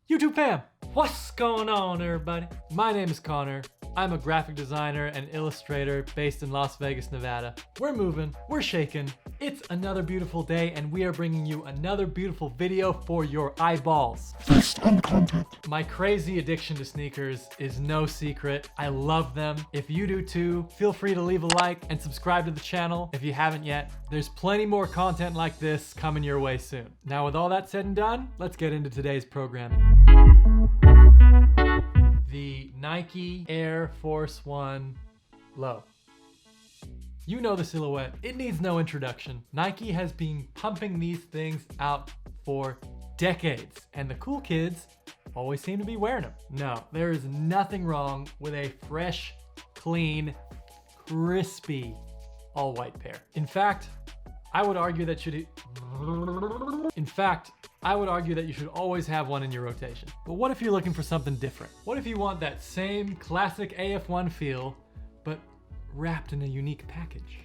YouTube fam, what's going on everybody? My name is Connor. I'm a graphic designer and illustrator based in Las Vegas, Nevada. We're moving, we're shaking. It's another beautiful day and we are bringing you another beautiful video for your eyeballs. My crazy addiction to sneakers is no secret. I love them. If you do too, feel free to leave a like and subscribe to the channel if you haven't yet. There's plenty more content like this coming your way soon. Now with all that said and done, let's get into today's programming. The Nike Air Force One Low. You know the silhouette, it needs no introduction. Nike has been pumping these things out for decades, and the cool kids always seem to be wearing them. No, there is nothing wrong with a fresh, clean, crispy, all-white pair. In fact, I would argue that you should always have one in your rotation. But what if you're looking for something different? What if you want that same classic AF1 feel, but wrapped in a unique package?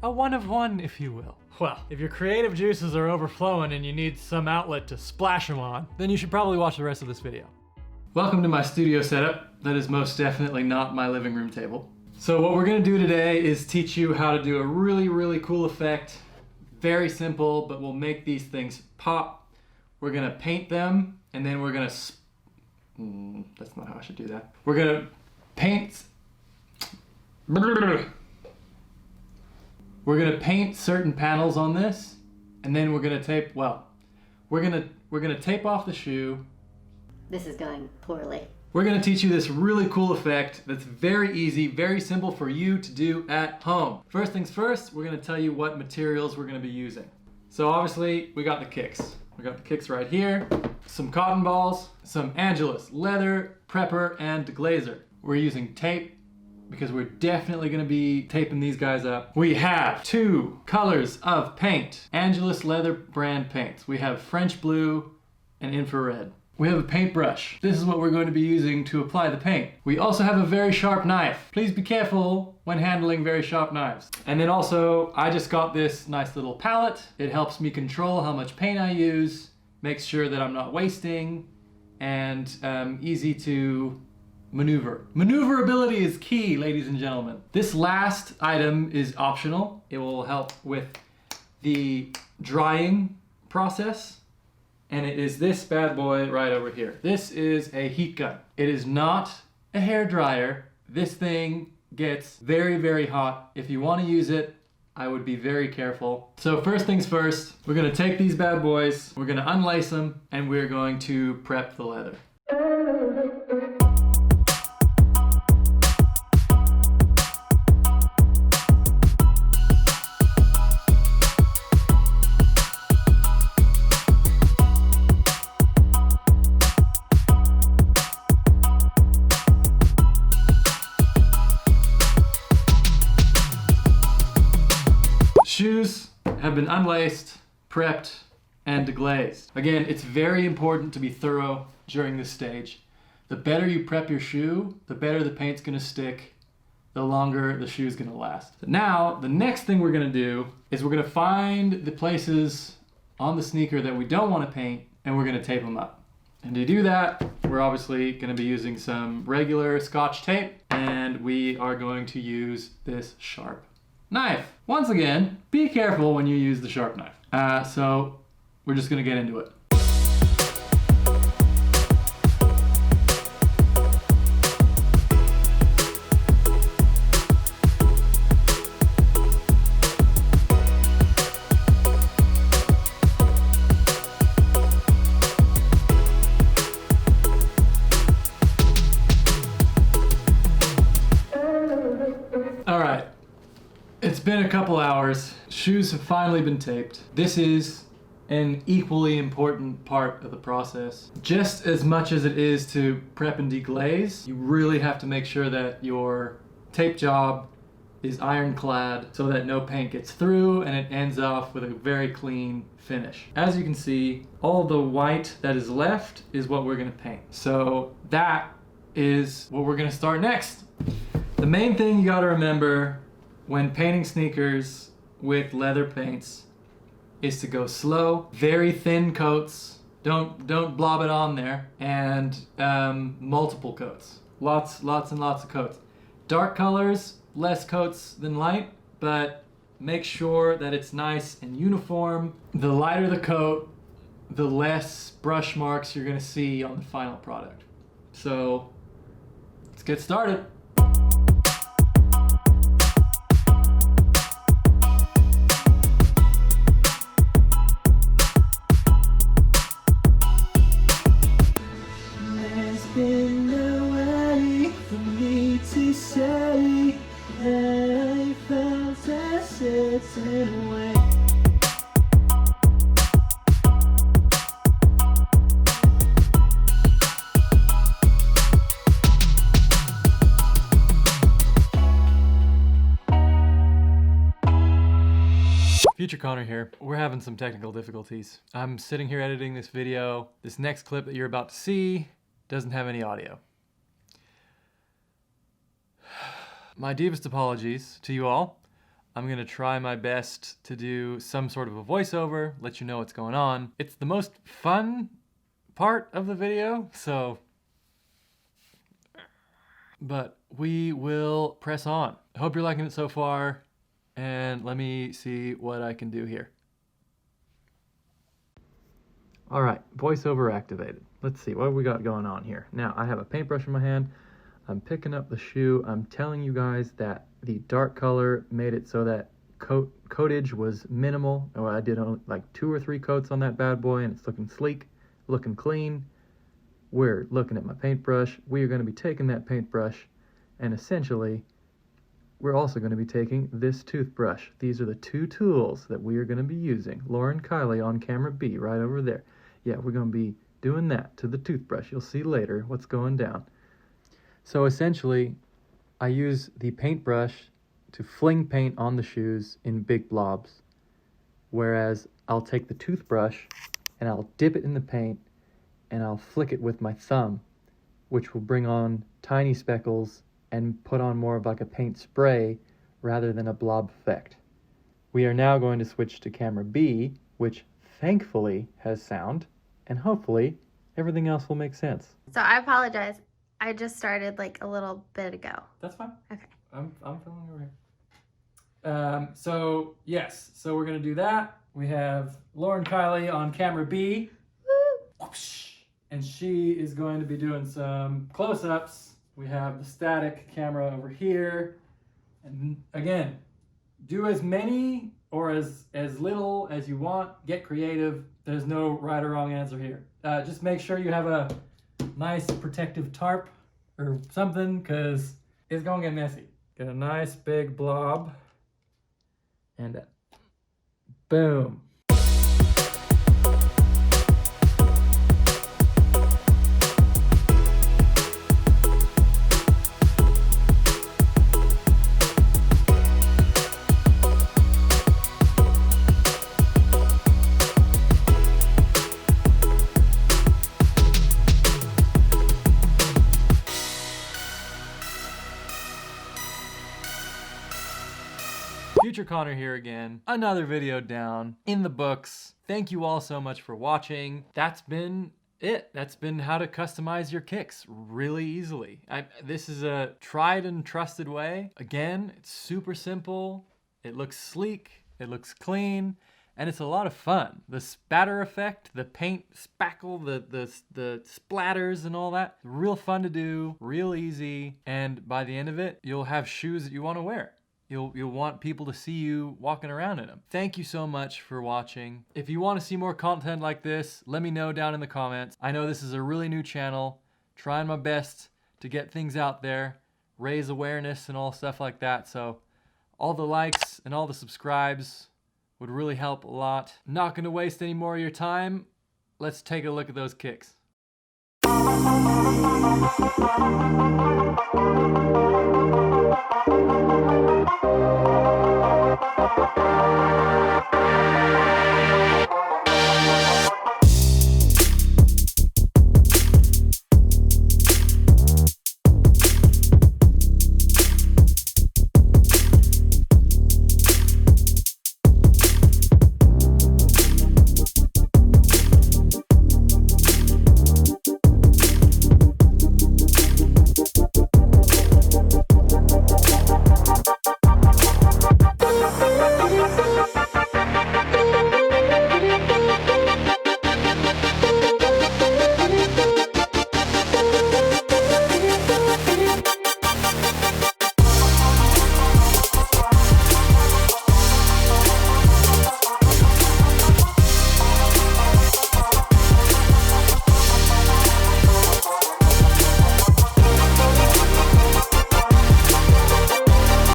A one of one, if you will. Well, if your creative juices are overflowing and you need some outlet to splash them on, then you should probably watch the rest of this video. Welcome to my studio setup. That is most definitely not my living room table. So what we're gonna do today is teach you how to do a really cool effect. Very simple, but we'll make these things pop. We're gonna paint them, and then we're gonna, that's not how I should do that. We're gonna paint, certain panels on this, and then we're gonna tape, we're gonna tape off the shoe. This is going poorly. We're gonna teach you this really cool effect that's very easy, very simple for you to do at home. First things first, we're gonna tell you what materials we're gonna be using. So obviously, we got the kicks. We got the kicks right here, some cotton balls, some Angelus, leather, prepper, and deglazer. We're using tape because we're definitely gonna be taping these guys up. We have 2 colors of paint, Angelus leather brand paints. We have French blue and infrared. We have a paintbrush. This is what we're going to be using to apply the paint. We also have a very sharp knife. Please be careful when handling very sharp knives. And then also, I just got this nice little palette. It helps me control how much paint I use, makes sure that I'm not wasting, and easy to maneuver. Maneuverability is key, ladies and gentlemen. This last item is optional. It will help with the drying process. And it is this bad boy right over here. This is a heat gun. It is not a hair dryer. This thing gets very hot. If you want to use it, I would be very careful. So first things first, we're gonna take these bad boys, we're gonna unlace them, and we're going to prep the leather. Shoes have been unlaced, prepped, and deglazed. Again, it's very important to be thorough during this stage. The better you prep your shoe, the better the paint's gonna stick, the longer the shoe's gonna last. Now, the next thing we're gonna do is we're gonna find the places on the sneaker that we don't wanna paint, and we're gonna tape them up. And to do that, we're obviously gonna be using some regular Scotch tape, and we are going to use this sharp knife. Once again, be careful when you use the sharp knife. So we're just gonna get into it. All right. It's been a couple hours. Shoes have finally been taped. This is an equally important part of the process. Just as much as it is to prep and deglaze, you really have to make sure that your tape job is ironclad so that no paint gets through and it ends off with a very clean finish. As you can see, all the white that is left is what we're gonna paint. So that is what we're gonna start next. The main thing you gotta remember when painting sneakers with leather paints is to go slow, very thin coats, Don't blob it on there. And multiple coats. Lots and lots of coats. Dark colors, less coats than light, but make sure that it's nice and uniform. The lighter the coat, the less brush marks you're gonna see on the final product. So let's get started. There's been no way for me to say that I felt a certain way. Future Connor here. We're having some technical difficulties. I'm sitting here editing this video. This next clip that you're about to see doesn't have any audio. My deepest apologies to you all. I'm gonna try my best to do some sort of a voiceover, let you know what's going on. It's the most fun part of the video, but we will press on. I hope you're liking it so far. And let me see what I can do here. All right, voiceover activated. Let's see, what have we got going on here? Now, I have a paintbrush in my hand. I'm picking up the shoe. I'm telling you guys that the dark color made it so that coatage was minimal. I did like 2 or 3 coats on that bad boy, and it's looking sleek, looking clean. We're looking at my paintbrush. We are going to be taking that paintbrush, and essentially, we're also going to be taking this toothbrush. These are the 2 tools that we are going to be using. Lauren Kiley on camera B, right over there. Yeah, we're going to be doing that to the toothbrush. You'll see later what's going down. So essentially, I use the paintbrush to fling paint on the shoes in big blobs, whereas I'll take the toothbrush and I'll dip it in the paint and I'll flick it with my thumb, which will bring on tiny speckles and put on more of like a paint spray rather than a blob effect. We are now going to switch to camera B, which thankfully has sound, and hopefully everything else will make sense. So I apologize. I just started like a little bit ago. That's fine. Okay. I'm feeling all right. So yes, so we're gonna do that. We have Lauren Kiley on camera B. Woo! And she is going to be doing some close-ups. We have the static camera over here. And again, do as many or as little as you want. Get creative. There's no right or wrong answer here. Just make sure you have a nice protective tarp or something, because it's gonna get messy. Get a nice big blob and boom. Future Connor here again. Another video down in the books. Thank you all so much for watching. That's been it. That's been how to customize your kicks really easily. This is a tried and trusted way. Again, it's super simple. It looks sleek. It looks clean. And it's a lot of fun. The spatter effect, the paint spackle, the splatters and all that, real fun to do, real easy. And by the end of it, you'll have shoes that you want to wear. You'll want people to see you walking around in them. Thank you so much for watching. If you want to see more content like this, let me know down in the comments. I know this is a really new channel, trying my best to get things out there, raise awareness and all stuff like that. So all the likes and all the subscribes would really help a lot. Not gonna waste any more of your time. Let's take a look at those kicks.